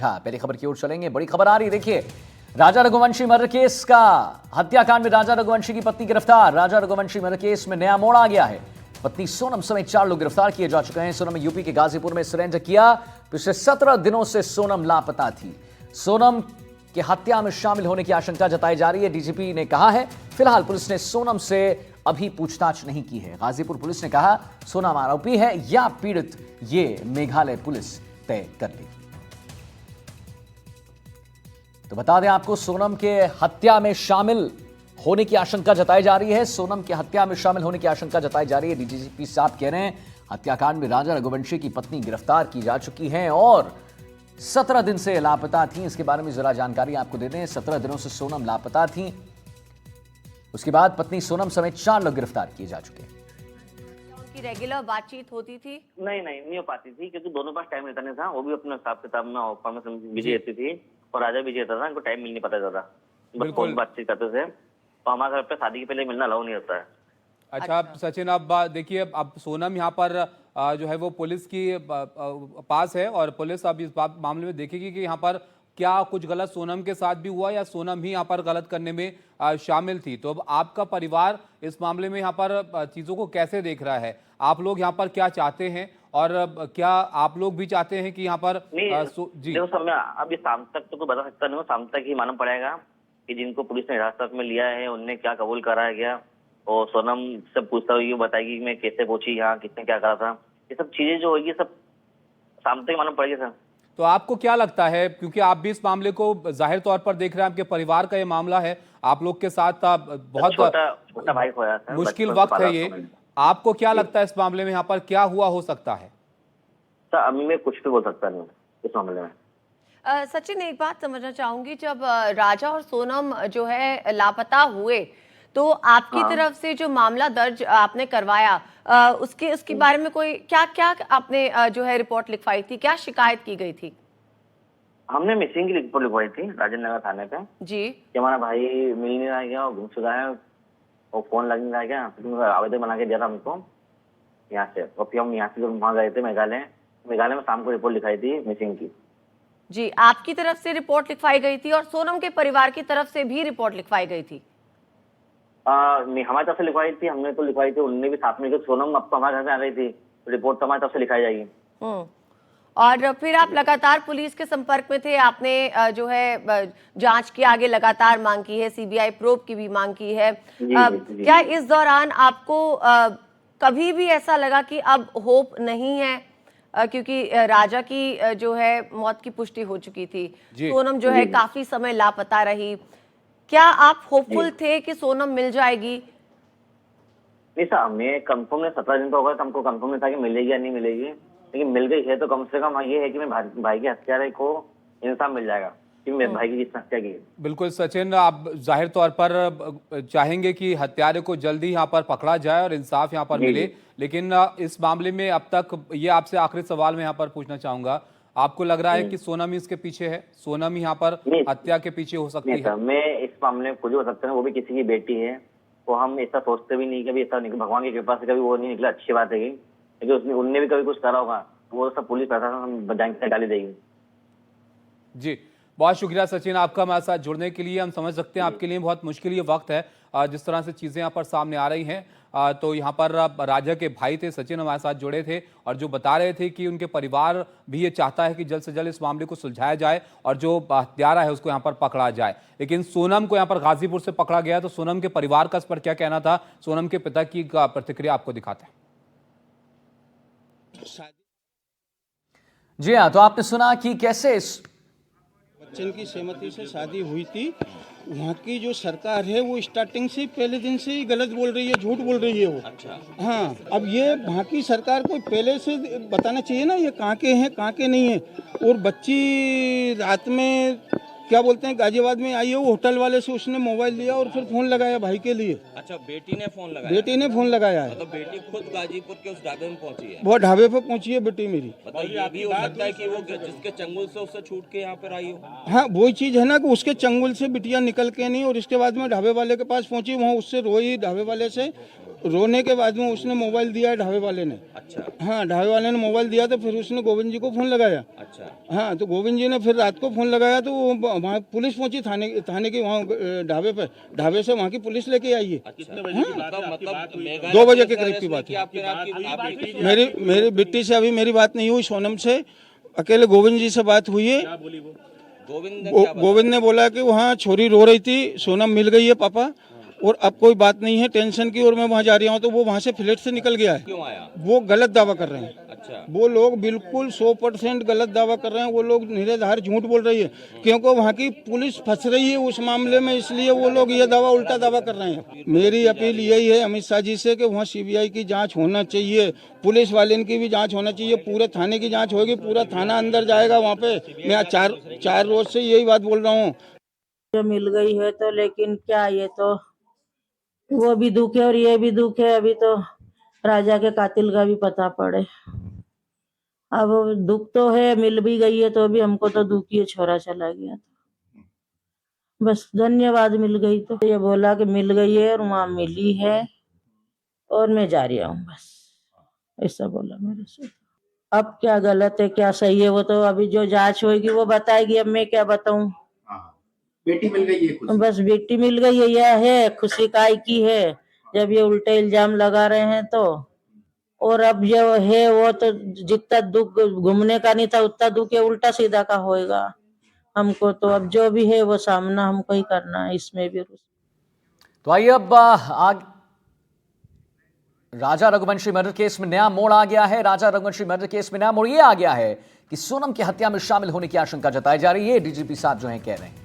पहली खबर की ओर चलेंगे। बड़ी खबर आ रही, देखिए राजा रघुवंशी मर्डर केस का, हत्याकांड में राजा रघुवंशी की पत्नी गिरफ्तार। राजा रघुवंशी मर्डर केस में नया मोड़ आ गया है। पत्नी सोनम समेत 4 लोग गिरफ्तार किए जा चुके हैं। सोनम यूपी के गाजीपुर में सरेंडर किया। पिछले 17 दिनों से सोनम लापता थी। सोनम के हत्या में शामिल होने की आशंका जताई जा रही है। डीजीपी ने कहा है फिलहाल पुलिस ने सोनम से अभी पूछताछ नहीं की है। गाजीपुर पुलिस ने कहा सोनम आरोपी है या पीड़ित, ये मेघालय पुलिस तय कर लेगी। तो बता दें आपको, सोनम के हत्या में शामिल होने की आशंका जताई जा रही है। सोनम के हत्या में शामिल होने की आशंका जताई जा रही है। डीजीपी साहब कह रहे हैं हत्याकांड में राजा रघुवंशी की पत्नी गिरफ्तार की जा चुकी हैं और 17 दिन से लापता थी। इसके बारे में जरा जानकारी आपको दे दें। 17 दिनों से सोनम लापता थी। उसके बाद पत्नी सोनम समेत 4 लोग गिरफ्तार किए जा चुके हैं। उनकी रेगुलर बातचीत होती थी? नहीं हो पाती थी, क्योंकि दोनों पास टाइम रहता नहीं था। वो भी अपने हिसाब किताब में ऑफर में बिजी रहती थी और राजा बिजी रहता था। उनको टाइम मिल नहीं पाता ज्यादा, बस फोन बातचीत करते थे। तो हमारे घर पे शादी के पहले मिलना अलाउ नहीं होता है। अच्छा सचिन, अब देखिए, अब सोनम यहाँ पर जो है वो पुलिस की पास है और पुलिस अब इस मामले में देखेगी कि यहाँ पर क्या कुछ गलत सोनम के साथ भी हुआ या सोनम ही यहाँ पर गलत करने में शामिल थी। तो अब आपका परिवार इस मामले में यहाँ पर चीज़ों को कैसे देख रहा है? आप लोग यहाँ पर क्या चाहते हैं और क्या आप लोग भी चाहते हैं कि यहाँ पर जी देखो सब, मैं अभी शाम तक तो बता सकता नहीं हूँ। शाम तक ही मालूम पड़ेगा कि जिनको पुलिस ने हिरासत में लिया है उनने क्या कबूल करा गया। और सोनम से पूछता हुई बताएगी मैं कैसे पहुंची यहाँ, किसने क्या करा था। ये सब चीजें जो होगी सब शाम तक मालूम पड़ेगी सर। तो आपको क्या लगता है, क्योंकि आप भी इस मामले को जाहिर तौर पर देख रहे हैं, आपके परिवार का ये मामला है, आप लोग के साथ बहुत छोटा भाई खोया सर, मुश्किल वक्त है ये, आपको क्या लगता है इस मामले में यहाँ पर क्या हुआ हो सकता है? सर अभी मैं कुछ भी बोल सकता नहीं इस मामले में। सचिन, एक बात समझना चाहूंगी, जब राजा और सोनम जो है लापता हुए तो आपकी तरफ से जो मामला दर्ज आपने करवाया, उसके बारे में कोई क्या आपने जो है रिपोर्ट लिखवाई थी, क्या शिकायत की गई थी? हमने मिसिंग की रिपोर्ट लिखवाई थी राजेंद्र नगर थाने पे जी, कि हमारा भाई मिल नहीं रहा गया और गुमशुदा है और फोन लग नहीं रहा गया। आवेदन बना के दिया था हमको यहाँ से, और फिर हम यहाँ से वहाँ गए थे मेघालय में शाम को रिपोर्ट लिखाई थी मिसिंग की। जी, आपकी तरफ से रिपोर्ट लिखवाई गई थी और सोनम के परिवार की तरफ से भी रिपोर्ट लिखवाई गई थी? हमारी तरफ से लिखवाई थी, हमने तो लिखवाई थी, उनने भी साथ में। सोनम अब तो हमारे घर में आ गई थी, तो रिपोर्ट तो हमारी तरफ से लिखाई जाएगी। और फिर आप लगातार पुलिस के संपर्क में थे, आपने जो है जांच के आगे लगातार मांग की है, सीबीआई प्रोब की भी मांग की है। क्या इस दौरान आपको कभी भी ऐसा लगा कि अब होप नहीं है, क्योंकि राजा की जो है मौत की पुष्टि हो चुकी थी, सोनम जो है काफी समय लापता रही, क्या आप होपफुल थे कि सोनम मिल जाएगी? नहीं सर, मैं कंफर्म नहीं, 17 दिन तो हो गए, हमको कंफर्म नहीं था कि मिलेगी या नहीं मिलेगी, लेकिन मिल गई है। तो कम से कम ये है कि मैं भाई के हत्यारे को इंसाफ मिल जाएगा कि मेरे भाई की जिसने हत्या की। बिल्कुल सचिन, आप जाहिर तौर पर चाहेंगे कि हत्यारे को जल्दी यहाँ पर पकड़ा जाए और इंसाफ यहाँ पर मिले, लेकिन इस मामले में अब तक ये आपसे आखिरी सवाल मैं यहाँ पर पूछना चाहूंगा, आपको लग रहा है कि सोनम ही इसके पीछे है, सोनम ही यहाँ पर हत्या के पीछे हो सकती है? मैं इस मामले में कुछ हो सकता है, वो भी किसी की बेटी है, तो हम ऐसा सोचते भी नहीं, कभी ऐसा भगवान की कृपा से कभी वो नहीं निकला, अच्छी बात है। लेकिन उनने भी कभी कुछ करा होगा, वो सब पुलिस प्रशासन जानकारी डाली देगी। जी, बहुत शुक्रिया सचिन आपका हमारे साथ जुड़ने के लिए। हम समझ सकते हैं आपके लिए बहुत मुश्किल ये वक्त है, जिस तरह से चीज़ें यहाँ पर सामने आ रही हैं। तो यहाँ पर राजा के भाई थे सचिन, हमारे साथ जुड़े थे और जो बता रहे थे कि उनके परिवार भी ये चाहता है कि जल्द से जल्द इस मामले को सुलझाया जाए और जो हत्यारा है उसको यहाँ पर पकड़ा जाए। लेकिन सोनम को यहाँ पर गाजीपुर से पकड़ा गया, तो सोनम के परिवार का इस पर क्या कहना था, सोनम के पिता की प्रतिक्रिया आपको दिखाते हैं। जी हाँ, तो आपने सुना कि कैसे बच्चन की सहमति से शादी हुई थी। वहाँ की जो सरकार है वो स्टार्टिंग से पहले दिन से ही गलत बोल रही है, झूठ बोल रही है वो। अच्छा। हाँ, अब ये वहाँ की सरकार को पहले से बताना चाहिए ना ये कहाँ के हैं कहाँ के नहीं है। और बच्ची रात में क्या बोलते हैं गाजियाबाद में आई है, वो होटल वाले से उसने मोबाइल लिया और फिर फोन लगाया भाई के लिए। अच्छा, बेटी ने फोन लगाया? बेटी ने फोन लगाया है। तो बेटी खुद गाजीपुर के उस ढाबे में पहुंची है? वो ढाबे पे पहुंची है बेटी मेरी। मतलब ये भी हो सकता है कि वो जिसके चंगुल से उससे छूट के यहाँ पर आई हो? हाँ, वही चीज है ना कि उसके चंगुल से बिटिया निकल के नहीं और इसके बाद में ढाबे वाले के पास पहुंची, वहाँ उससे रोई ढाबे वाले से रोने के बाद में उसने मोबाइल दिया है ढाबे वाले ने। अच्छा हाँ, ढाबे वाले ने मोबाइल दिया तो फिर उसने गोविंद जी को फोन लगाया। अच्छा हाँ, तो गोविंद जी ने फिर रात को फोन लगाया तो वहाँ पुलिस पहुंची थाने की वहाँ ढाबे पे। ढाबे से वहाँ की पुलिस लेके आई है। कितने बजे की बात है? मतलब मेघालय 2 बजे के पुलिस करीब की ने बात कि है। आपके रात की आप बेटी थी? मेरी बिट्टी से अभी मेरी बात नहीं हुई, सोनम से अकेले गोविंद जी से बात हुई है। गोविंद ने क्या बताया? गोविंद ने बोला कि वहाँ छोरी रो रही थी, सोनम मिल गई है पापा, और अब कोई बात नहीं है टेंशन की, और मैं वहाँ जा रहा हूँ। तो वो वहाँ से फ्लैट से निकल गया है। क्यों आया? वो गलत दावा कर रहे हैं। अच्छा वो लोग बिल्कुल 100% गलत दावा कर रहे हैं। वो लोग निराधार झूठ बोल रही है, क्योंकि वहाँ की पुलिस फंस रही है उस मामले में, इसलिए वो लोग ये दावा उल्टा दावा कर रहे हैं। मेरी अपील यही है अमित शाह जी से कि वहाँ सीबीआई की जांच होना चाहिए, पुलिस वाले की भी जांच होना चाहिए, पूरे थाने की जांच होगी, पूरा थाना अंदर जाएगा वहाँ पे। मैं आज चार रोज से यही बात बोल रहा हूँ। जो मिल गई है तो, लेकिन क्या ये तो वो भी दुख है और ये भी दुख है। अभी तो राजा के कातिल का भी पता पड़े। अब दुख तो है, मिल भी गई है तो भी हमको तो दुख ही है, छोरा चला गया तो बस धन्यवाद मिल गई। तो ये बोला कि मिल गई है और वहाँ मिली है और मैं जा रही हूँ, बस ऐसा बोला मेरे से। अब क्या गलत है क्या सही है वो तो अभी जो जांच होगी वो बताएगी, अब मैं क्या बताऊं। बेटी मिल गई है खुशी। बस बेटी मिल गई है, यह है खुशी काय की है जब ये उल्टे इल्जाम लगा रहे हैं तो। और अब जो है वो तो जितना दुख घूमने का नहीं था उतना दुख ये उल्टा सीधा का होएगा हमको। तो अब जो भी है वो सामना हमको ही करना है, इसमें भी। तो आइए अब आग राजा रघुवंशी मर्डर केस में नया मोड़ आ गया है। राजा रघुवंशी मर्डर केस में नया मोड़ यह आ गया है कि सोनम की हत्या में शामिल होने की आशंका जताई जा रही है। डीजीपी साहब जो है कह रहे हैं